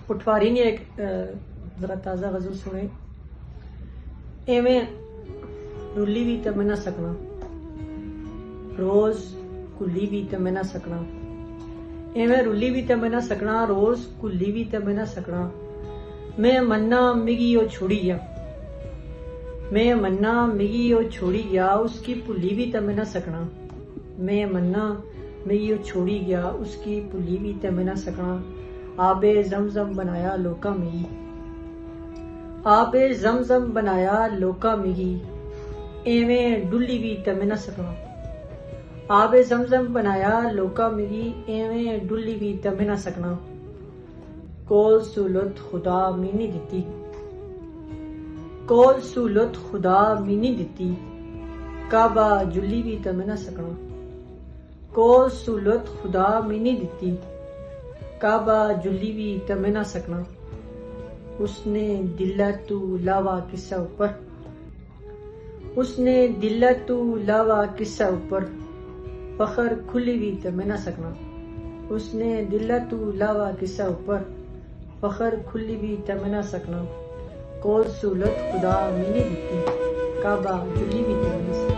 पटवारी ने एक जरा ताज़ा गज़ल सुने। एवें रुली भी तो मैं ना सकना, रोज कुली भी तो मैं ना सकना। एवें रुली भी तो मैं ना सकना, रोज कुली भी तो मैं ना सकना। मैं मन्ना मिगी ओ छोड़ी गया, मैं मन्ना मिगी ओ छोड़ी गया, उसकी भुली भी तो मैं ना सकना। मैं मन्ना मिगी ओ छोड़ी गया, उसकी भुली भी तो मैं ना सकना। आबे जमजम बनाया लोका मिगी, आबे जमजम बनाया लोका मिगी, एवें डुली भी तो मैं ना सकना। आबे जमजम बनाया लोका मिगी, एवें डुली भी तो मैं ना सकना। कोल सूलत खुदा मीनी दिती, कोल सूलत खुदा मीनी दिती, काबा जुली भी तो मैं ना सकना। कोल सूलत खुदा मीनी दिती, काबा जुली भी तो मैं ना सकना। उसने दिला तू लावा किस्सा ऊपर, उसने दिला तू लावा किस्सा ऊपर, फखर खुली भी तो मैं ना सकना। उसने दिला तू लावा किस्सा ऊपर, फखर खुली भी तो मैं ना सकना। कोल सूलत खुदा मीनी दिती, काबा जुली भी तो मैं ना सकना।